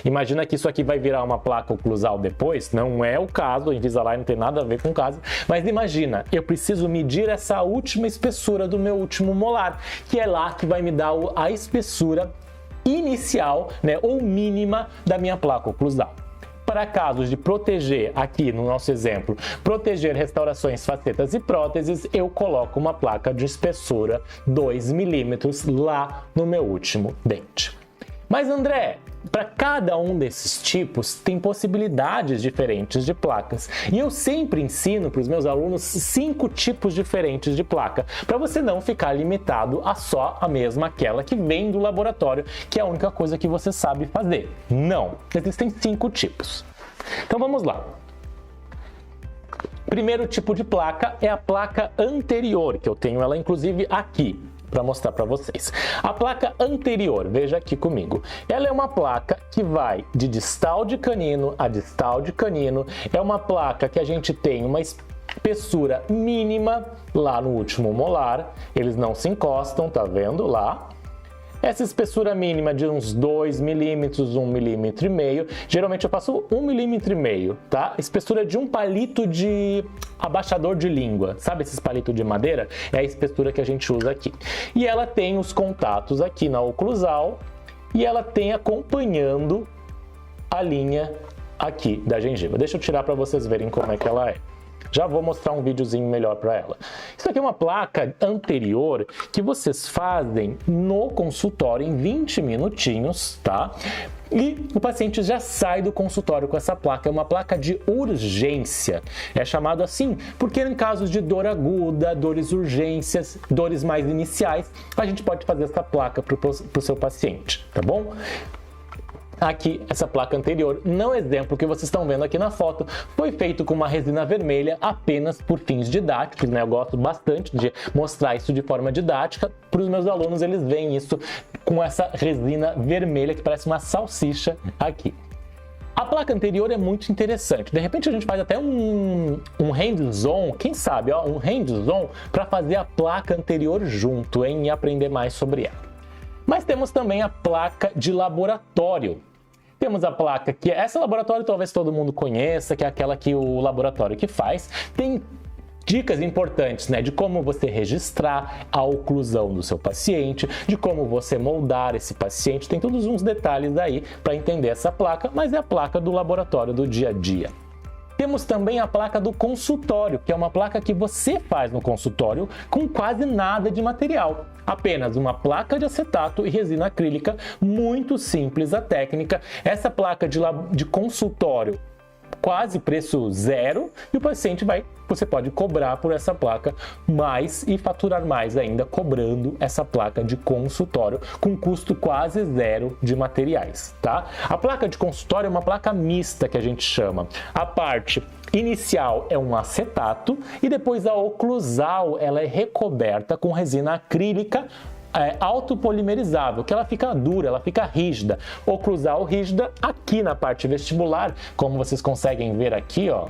Imagina que isso aqui vai virar uma placa oclusal depois, não é o caso, a Invisalign não tem nada a ver com o caso, mas imagina, eu preciso medir essa última espessura do meu último molar, que é lá que vai me dar a espessura inicial, né, ou mínima da minha placa oclusal. Para casos de proteger, aqui no nosso exemplo, proteger restaurações, facetas e próteses, eu coloco uma placa de espessura 2 milímetros lá no meu último dente. Mas André, para cada um desses tipos tem possibilidades diferentes de placas. E eu sempre ensino para os meus alunos 5 tipos diferentes de placa, para você não ficar limitado a só a mesma aquela que vem do laboratório, que é a única coisa que você sabe fazer. Não, existem 5 tipos. Então vamos lá. Primeiro tipo de placa é a placa anterior, que eu tenho ela inclusive aqui, para mostrar para vocês. A placa anterior, veja aqui comigo, ela é uma placa que vai de distal de canino a distal de canino, é uma placa que a gente tem uma espessura mínima lá no último molar, eles não se encostam, tá vendo lá? Essa espessura mínima de uns 2 milímetros, 1,5 milímetro, geralmente eu faço 1,5 milímetro, tá? Espessura de um palito de abaixador de língua, sabe esses palitos de madeira? É a espessura que a gente usa aqui. E ela tem os contatos aqui na oclusal e ela tem acompanhando a linha aqui da gengiva. Deixa eu tirar para vocês verem como é que ela é. Já vou mostrar um videozinho melhor para ela. Isso aqui é uma placa anterior que vocês fazem no consultório em 20 minutinhos, tá? E o paciente já sai do consultório com essa placa, é uma placa de urgência. É chamado assim porque em casos de dor aguda, dores urgências, dores mais iniciais, a gente pode fazer essa placa para o seu paciente, tá bom? Aqui, essa placa anterior, no exemplo que vocês estão vendo aqui na foto, foi feito com uma resina vermelha apenas por fins didáticos, né? Eu gosto bastante de mostrar isso de forma didática. Para os meus alunos, eles veem isso com essa resina vermelha que parece uma salsicha aqui. A placa anterior é muito interessante. De repente a gente faz até um hands-on, quem sabe, ó, um hands-on para fazer a placa anterior junto, hein? E aprender mais sobre ela. Mas temos também a placa de laboratório. Temos a placa que essa laboratório talvez todo mundo conheça, que é aquela que o laboratório que faz. Tem dicas importantes, né, de como você registrar a oclusão do seu paciente, de como você moldar esse paciente. Tem todos uns detalhes aí para entender essa placa, mas é a placa do laboratório do dia a dia. Temos também a placa do consultório, que é uma placa que você faz no consultório com quase nada de material. Apenas uma placa de acetato e resina acrílica, muito simples a técnica. Essa placa de consultório, quase preço zero, e o paciente você pode cobrar por essa placa mais e faturar mais ainda cobrando essa placa de consultório com custo quase zero de materiais, tá? A placa de consultório é uma placa mista que a gente chama. A parte inicial é um acetato e depois a oclusal ela é recoberta com resina acrílica autopolimerizável, que ela fica dura, ela fica rígida. Oclusal rígida aqui na parte vestibular, como vocês conseguem ver aqui, ó,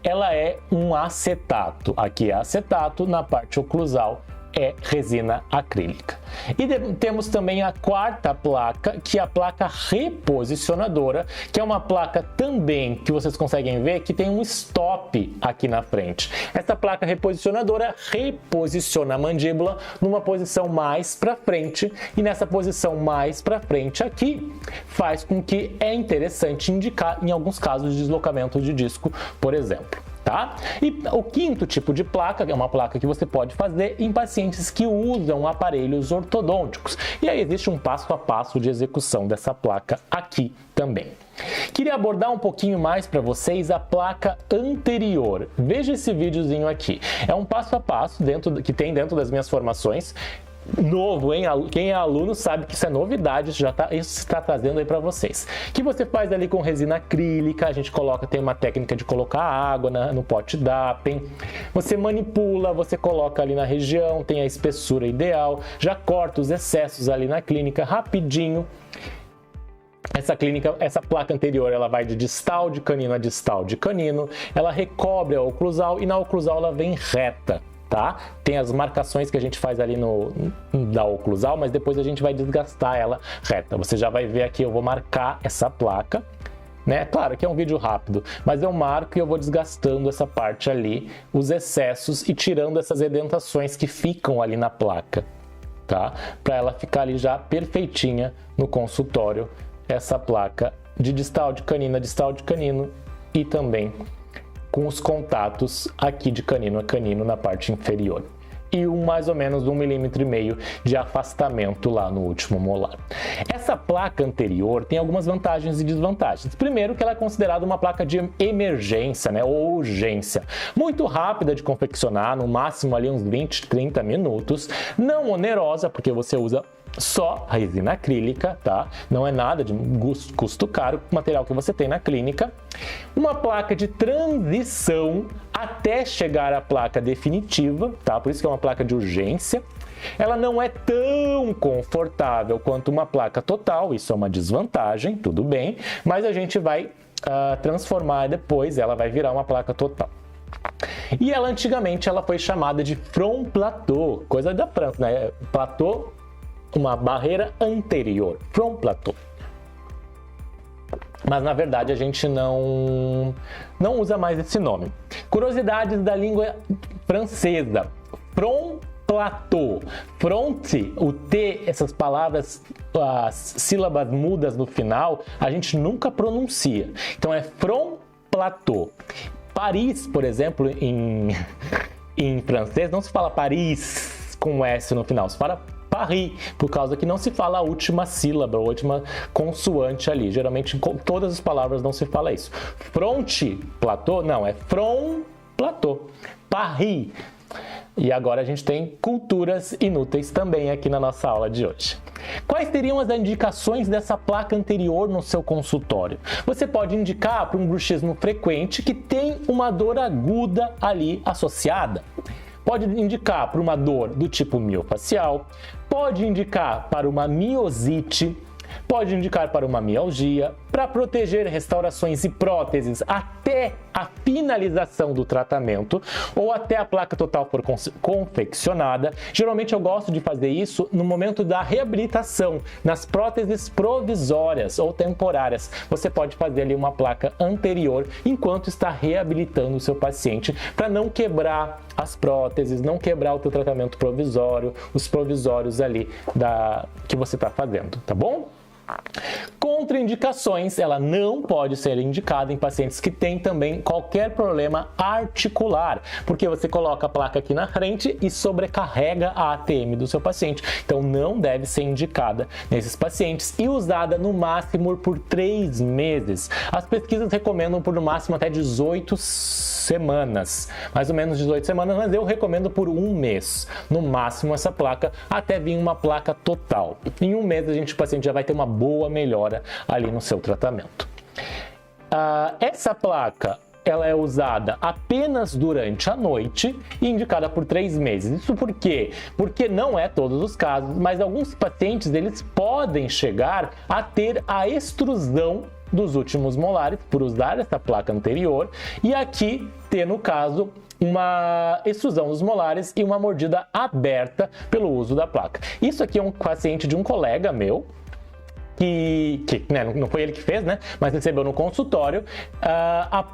ela é um acetato. Aqui é acetato, na parte oclusal é resina acrílica. E temos também a quarta placa, que é a placa reposicionadora, que é uma placa também que vocês conseguem ver que tem um stop aqui na frente. Essa placa reposicionadora reposiciona a mandíbula numa posição mais para frente, e nessa posição mais para frente aqui faz com que é interessante indicar em alguns casos de deslocamento de disco, por exemplo. Tá? E o quinto tipo de placa, que é uma placa que você pode fazer em pacientes que usam aparelhos ortodônticos. E aí existe um passo a passo de execução dessa placa aqui também. Queria abordar um pouquinho mais para vocês a placa anterior. Veja esse videozinho aqui. É um passo a passo que tem dentro das minhas formações. Novo, hein? Quem é aluno sabe que isso é novidade, isso está trazendo aí para vocês. Que você faz ali com resina acrílica, a gente tem uma técnica de colocar água no pote DAPEN. Você manipula, você coloca ali na região, tem a espessura ideal, já corta os excessos ali na clínica rapidinho. Essa placa anterior, ela vai de distal de canino a distal de canino, ela recobre a oclusal e na oclusal ela vem reta. tá? Tem as marcações que a gente faz ali da oclusal, mas depois a gente vai desgastar ela reta. Você já vai ver aqui, eu vou marcar essa placa, né? Claro que é um vídeo rápido, mas eu marco e eu vou desgastando essa parte ali, os excessos e tirando essas edentações que ficam ali na placa, tá? Para ela ficar ali já perfeitinha no consultório, essa placa de distal de canino e também com os contatos aqui de canino a canino na parte inferior. E mais ou menos 1,5 mm de afastamento lá no último molar. Essa placa anterior tem algumas vantagens e desvantagens. Primeiro que ela é considerada uma placa de emergência, né, ou urgência. Muito rápida de confeccionar, no máximo ali uns 20, 30 minutos. Não onerosa, porque você usa só a resina acrílica, tá? Não é nada de custo caro, o material que você tem na clínica. Uma placa de transição até chegar à placa definitiva, tá? Por isso que é uma placa de urgência. Ela não é tão confortável quanto uma placa total, isso é uma desvantagem, tudo bem, mas a gente vai transformar depois, ela vai virar uma placa total. E ela antigamente ela foi chamada de front plateau, coisa da França, né? Plateau, uma barreira anterior, front plateau. Mas na verdade a gente não usa mais esse nome. Curiosidades da língua francesa. Front plateau. Front, o T, essas palavras, as sílabas mudas no final, a gente nunca pronuncia. Então é front plateau. Paris, por exemplo, em francês não se fala Paris com S no final, se fala Paris, por causa que não se fala a última sílaba, a última consoante ali. Geralmente, em todas as palavras não se fala isso. Front plateau, não, é front plateau. Paris. E agora a gente tem culturas inúteis também aqui na nossa aula de hoje. Quais seriam as indicações dessa placa anterior no seu consultório? Você pode indicar para um bruxismo frequente que tem uma dor aguda ali associada. Pode indicar para uma dor do tipo miofacial, pode indicar para uma miosite, pode indicar para uma mialgia, para proteger restaurações e próteses até a finalização do tratamento ou até a placa total for confeccionada. Geralmente eu gosto de fazer isso no momento da reabilitação, nas próteses provisórias ou temporárias. Você pode fazer ali uma placa anterior enquanto está reabilitando o seu paciente para não quebrar as próteses, não quebrar o teu tratamento provisório, os provisórios ali que você está fazendo, tá bom? Contraindicações, ela não pode ser indicada em pacientes que têm também qualquer problema articular, porque você coloca a placa aqui na frente e sobrecarrega a ATM do seu paciente. Então não deve ser indicada nesses pacientes e usada no máximo por 3 meses. As pesquisas recomendam por no máximo até 18 semanas, mais ou menos 18 semanas, mas eu recomendo por 1 mês, no máximo essa placa, até vir uma placa total. Em 1 mês o paciente já vai ter uma boa melhora ali no seu tratamento. Essa placa ela é usada apenas durante a noite e indicada por 3 meses. Isso por quê? Porque não é todos os casos, mas alguns pacientes eles podem chegar a ter a extrusão dos últimos molares por usar essa placa anterior e aqui ter, no caso, uma extrusão dos molares e uma mordida aberta pelo uso da placa. Isso aqui é um paciente de um colega meu, que né, não foi ele que fez, né, mas recebeu no consultório.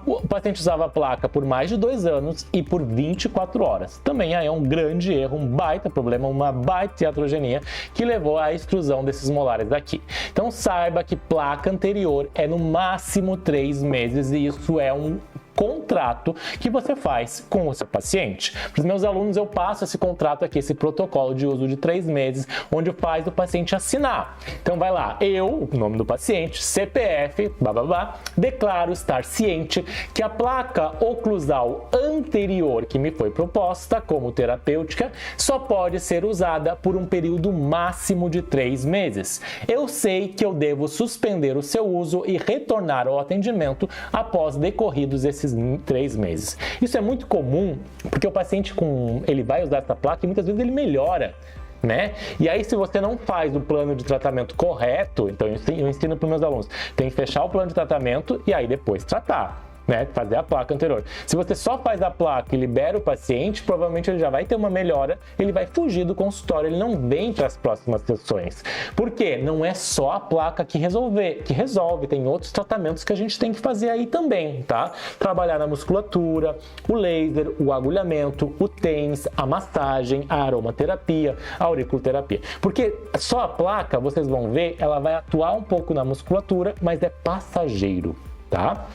O paciente usava a placa por mais de 2 anos e por 24 horas. Também é um grande erro, um baita problema, uma baita iatrogenia que levou à extrusão desses molares aqui. Então saiba que placa anterior é no máximo 3 meses e isso é um contrato que você faz com o seu paciente. Para os meus alunos eu passo esse contrato aqui, esse protocolo de uso de 3 meses, onde faz o paciente assinar. Então vai lá, eu, o nome do paciente, CPF, declaro estar ciente que a placa oclusal anterior que me foi proposta como terapêutica só pode ser usada por um período máximo de 3 meses. Eu sei que eu devo suspender o seu uso e retornar ao atendimento após decorridos esses 3 meses. Isso é muito comum, porque o paciente ele vai usar essa placa e muitas vezes ele melhora, né? E aí se você não faz o plano de tratamento correto, então eu ensino para os meus alunos, tem que fechar o plano de tratamento e aí depois tratar. né? Fazer a placa anterior. Se você só faz a placa e libera o paciente, provavelmente ele já vai ter uma melhora, ele vai fugir do consultório, ele não vem para as próximas sessões. Por quê? Não é só a placa que resolve, tem outros tratamentos que a gente tem que fazer aí também, tá? Trabalhar na musculatura, o laser, o agulhamento, o TENS, a massagem, a aromaterapia, a auriculoterapia. Porque só a placa, vocês vão ver, ela vai atuar um pouco na musculatura, mas é passageiro, tá?